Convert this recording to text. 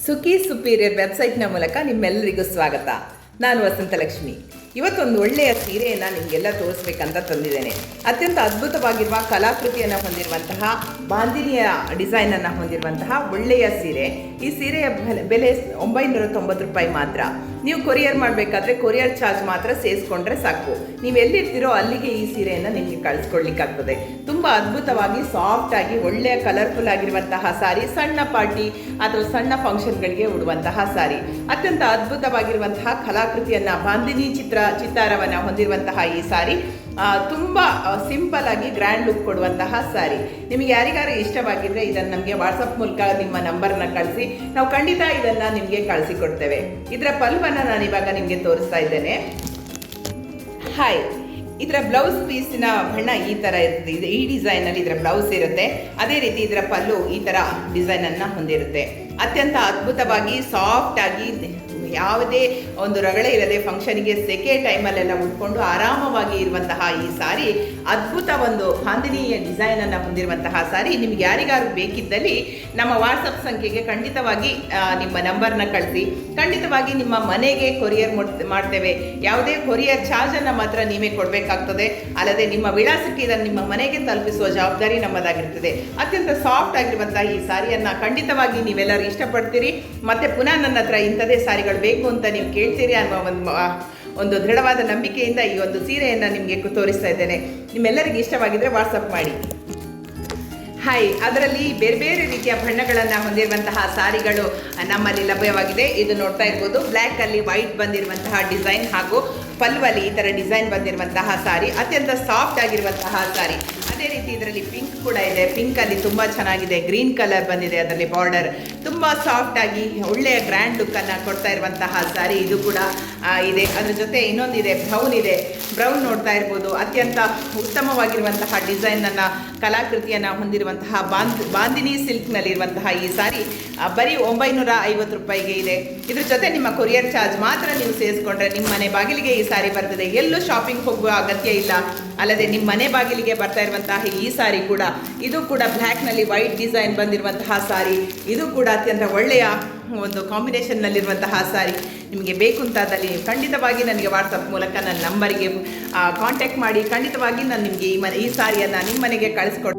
ಸುಖಿ ಸುಪೀರಿಯರ್ ವೆಬ್ಸೈಟ್ನ ಮೂಲಕ ನಿಮ್ಮೆಲ್ಲರಿಗೂ ಸ್ವಾಗತ. ನಾನು ವಸಂತಲಕ್ಷ್ಮಿ. ಇವತ್ತೊಂದು ಒಳ್ಳೆಯ ಸೀರೆಯನ್ನು ನಿಮಗೆಲ್ಲ ತೋರಿಸ್ಬೇಕಂತ ತಂದಿದ್ದೇನೆ. ಅತ್ಯಂತ ಅದ್ಭುತವಾಗಿರುವ ಕಲಾಕೃತಿಯನ್ನು ಹೊಂದಿರುವಂತಹ ಬಾಂದಿನಿಯ ಡಿಸೈನನ್ನು ಹೊಂದಿರುವಂತಹ ಒಳ್ಳೆಯ ಸೀರೆ. ಈ ಸೀರೆಯ ಬೆಲೆ 990 ರೂಪಾಯಿ ಮಾತ್ರ. ನೀವು ಕೊರಿಯರ್ ಮಾಡಬೇಕಾದ್ರೆ ಕೊರಿಯರ್ ಚಾರ್ಜ್ ಮಾತ್ರ ಸೇರಿಸ್ಕೊಂಡ್ರೆ ಸಾಕು. ನೀವು ಎಲ್ಲಿರ್ತೀರೋ ಅಲ್ಲಿಗೆ ಈ ಸೀರೆಯನ್ನು ನಿಮಗೆ ಕಳಿಸ್ಕೊಡ್ಲಿಕ್ಕಾಗ್ತದೆ. ತುಂಬ ಅದ್ಭುತವಾಗಿ ಸಾಫ್ಟಾಗಿ ಒಳ್ಳೆಯ ಕಲರ್ಫುಲ್ ಆಗಿರುವಂತಹ ಸಾರಿ, ಸಣ್ಣ ಪಾರ್ಟಿ ಅಥವಾ ಸಣ್ಣ ಫಂಕ್ಷನ್ಗಳಿಗೆ ಉಡುವಂತಹ ಸಾರಿ. ಅತ್ಯಂತ ಅದ್ಭುತವಾಗಿರುವಂತಹ ಕಲಾಕೃತಿಯನ್ನು ಬಾಂದಿನಿ ಚಿತ್ತಾರವನ್ನು ಹೊಂದಿರುವಂತಹ ಈ ಸಾರಿ ತುಂಬ ಸಿಂಪಲ್ ಆಗಿ ಗ್ರ್ಯಾಂಡ್ ಲುಕ್ ಕೊಡುವಂತಹ ಸಾರಿ. ನಿಮಗೆ ಯಾರಿಗಾರು ಇಷ್ಟವಾಗಿದ್ದರೆ ಇದನ್ನು ನಮಗೆ ವಾಟ್ಸಪ್ ಮೂಲಕ ನಿಮ್ಮ ನಂಬರ್ನ ಕಳಿಸಿ, ನಾವು ಖಂಡಿತ ಇದನ್ನು ನಿಮಗೆ ಕಳಿಸಿಕೊಡ್ತೇವೆ. ಇದರ ಪಲ್ವನ್ನು ನಾನು ಇವಾಗ ನಿಮಗೆ ತೋರಿಸ್ತಾ ಇದ್ದೇನೆ. ಹಾಯ್, ಇದರ ಬ್ಲೌಸ್ ಪೀಸಿನ ಬಣ್ಣ ಈ ಥರ ಇರುತ್ತೆ. ಈ ಡಿಸೈನಲ್ಲಿ ಇದರ ಬ್ಲೌಸ್ ಇರುತ್ತೆ. ಅದೇ ರೀತಿ ಇದರ ಪಲ್ಲು ಈ ಥರ ಡಿಸೈನನ್ನು ಹೊಂದಿರುತ್ತೆ. ಅತ್ಯಂತ ಅದ್ಭುತವಾಗಿ ಸಾಫ್ಟಾಗಿ ಯಾವುದೇ ಒಂದು ರಗಳೆ ಇರದೆ ಫಂಕ್ಷನಿಗೆ ಸೆಕೆ ಟೈಮಲ್ಲೆಲ್ಲ ಉಟ್ಕೊಂಡು ಆರಾಮವಾಗಿ ಇರುವಂತಹ ಈ ಸಾರಿ ಅದ್ಭುತ ಒಂದು ಬಾಂದಿನಿಯ ಡಿಸೈನನ್ನು ಹೊಂದಿರುವಂತಹ ಸಾರಿ. ನಿಮ್ಗೆ ಯಾರಿಗಾರು ಬೇಕಿದ್ದಲ್ಲಿ ನಮ್ಮ ವಾಟ್ಸಪ್ ಸಂಖ್ಯೆಗೆ ಖಂಡಿತವಾಗಿ ನಿಮ್ಮ ನಂಬರ್ನ ಕಳಿಸಿ. ಖಂಡಿತವಾಗಿ ನಿಮ್ಮ ಮನೆಗೆ ಕೊರಿಯರ್ ಮಾಡ್ತೇವೆ. ಯಾವುದೇ ಕೊರಿಯರ್ ಚಾರ್ಜನ್ನು ಮಾತ್ರ ನೀವೇ ಕೊಡಬೇಕಾಗ್ತದೆ. ಅಲ್ಲದೆ ನಿಮ್ಮ ವಿಳಾಸಕ್ಕೆ ಇದನ್ನು ನಿಮ್ಮ ಮನೆಗೆ ತಲುಪಿಸುವ ಜವಾಬ್ದಾರಿ ನಮ್ಮದಾಗಿರ್ತದೆ. ಅತ್ಯಂತ ಸಾಫ್ಟ್ ಆಗಿರುವಂತಹ ಈ ಸಾರಿಯನ್ನು ಖಂಡಿತವಾಗಿ ನೀವೆಲ್ಲರೂ ಇಷ್ಟಪಡ್ತೀರಿ. ಮತ್ತು ಪುನಃ ನನ್ನ ಹತ್ರ ಇಂಥದೇ ಸಾರಿಗಳು ಬೇಕು ಅಂತ ನೀವು ಕೇಳ್ತೀರಿ ಅನ್ನೋ ಒಂದು ದೃಢವಾದ ನಂಬಿಕೆಯಿಂದ ಈ ಒಂದು ಸೀರೆಯನ್ನು ನಿಮಗೆ ತೋರಿಸ್ತಾ ಇದ್ದೇನೆ. ನಿಮ್ಮೆಲ್ಲರಿಗೆ ಇಷ್ಟವಾಗಿದ್ದರೆ ವಾಟ್ಸಪ್ ಮಾಡಿ. ಹಾಯ್, ಅದರಲ್ಲಿ ಬೇರೆ ಬೇರೆ ರೀತಿಯ ಬಣ್ಣಗಳನ್ನು ಹೊಂದಿರುವಂತಹ ಸಾರಿಗಳು ನಮ್ಮಲ್ಲಿ ಲಭ್ಯವಾಗಿದೆ. ಇದು ನೋಡ್ತಾ ಇರ್ಬೋದು, ಬ್ಲ್ಯಾಕಲ್ಲಿ ವೈಟ್ ಬಂದಿರುವಂತಹ ಡಿಸೈನ್ ಹಾಗೂ ಪಲ್ವಲ್ಲಿ ಈ ಥರ ಡಿಸೈನ್ ಬಂದಿರುವಂತಹ ಸಾರಿ. ಅತ್ಯಂತ ಸಾಫ್ಟ್ ಆಗಿರುವಂತಹ ಸಾರಿ. ಅದೇ ರೀತಿ ಇದರಲ್ಲಿ ಪಿಂಕ್ ಕೂಡ ಇದೆ. ಪಿಂಕಲ್ಲಿ ತುಂಬ ಚೆನ್ನಾಗಿದೆ. ಗ್ರೀನ್ ಕಲರ್ ಬಂದಿದೆ. ಅದರಲ್ಲಿ ಬಾರ್ಡರ್ ತುಂಬ ಸಾಫ್ಟಾಗಿ ಒಳ್ಳೆಯ ಗ್ರ್ಯಾಂಡ್ ಲುಕ್ಕನ್ನು ಕೊಡ್ತಾ ಇರುವಂತಹ ಸಾರಿ ಇದು ಕೂಡ ಇದೆ. ಅದ್ರ ಜೊತೆ ಇನ್ನೊಂದಿದೆ, ಬ್ರೌನ್ ಇದೆ. ಬ್ರೌನ್ ನೋಡ್ತಾ ಇರ್ಬೋದು. ಅತ್ಯಂತ ಉತ್ತಮವಾಗಿರುವಂತಹ ಡಿಸೈನನ್ನು, ಕಲಾಕೃತಿಯನ್ನು ಹೊಂದಿರುವಂತಹ ಬಾಂದಿನಿ ಸಿಲ್ಕ್ನಲ್ಲಿರುವಂತಹ ಈ ಸಾರಿ ಬರೀ 950 ರೂಪಾಯಿಗೆ ಇದೆ. ಇದ್ರ ಜೊತೆ ನಿಮ್ಮ ಕೊರಿಯರ್ ಚಾರ್ಜ್ ಮಾತ್ರ ನೀವು ಸೇರಿಸ್ಕೊಂಡ್ರೆ ನಿಮ್ಮ ಮನೆ ಬಾಗಿಲಿಗೆ ಈ ಸಾರಿ ಬರ್ತದೆ. ಎಲ್ಲೂ ಶಾಪಿಂಗ್ ಹೋಗುವ ಅಗತ್ಯ ಇಲ್ಲ. ಅಲ್ಲದೆ ನಿಮ್ಮ ಮನೆ ಬಾಗಿಲಿಗೆ ಬರ್ತಾ ಇರುವಂತಹ ಈ ಸಾರಿ ಕೂಡ, ಇದು ಕೂಡ ಬ್ಲ್ಯಾಕ್ನಲ್ಲಿ ವೈಟ್ ಡಿಸೈನ್ ಬಂದಿರುವಂತಹ ಸಾರಿ. ಇದು ಕೂಡ ಅತ್ಯಂತ ಒಳ್ಳೆಯ ಒಂದು ಕಾಂಬಿನೇಷನ್ನಲ್ಲಿರುವಂತಹ ಸಾರಿ. ನಿಮಗೆ ಬೇಕು ಅಂತಾದಲ್ಲಿ ಖಂಡಿತವಾಗಿ ನನಗೆ ವಾಟ್ಸಪ್ ಮೂಲಕ ನನ್ನ ನಂಬರಿಗೆ ಕಾಂಟ್ಯಾಕ್ಟ್ ಮಾಡಿ. ಖಂಡಿತವಾಗಿ ನಾನು ನಿಮಗೆ ಈ ಸಾರಿಯನ್ನು ನಿಮ್ಮ ಮನೆಗೆ ಕಳಿಸ್ಕೊಡ್ತೀನಿ.